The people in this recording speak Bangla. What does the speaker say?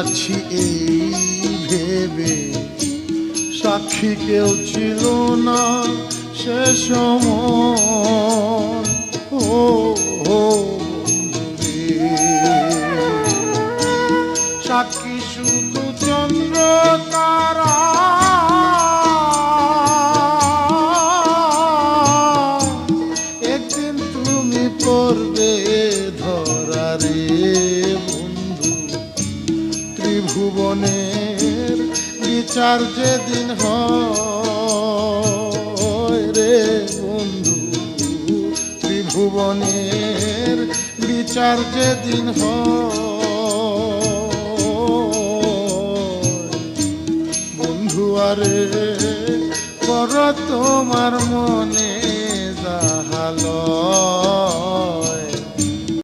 আছি এই ভেবে, সাক্ষী কেউ ছিল না সে সময়। ও সাক্ষী শুধু চন্দ্র তারা, একদিন তুমি পড়বে ধরা রে বন্ধু। ত্রিভুবনের বিচার যেদিন হয় রে বন্ধু, ত্রিভুবনের বিচার যেদিন হয় বন্ধু আরে, কর তোমার মনে যাহাল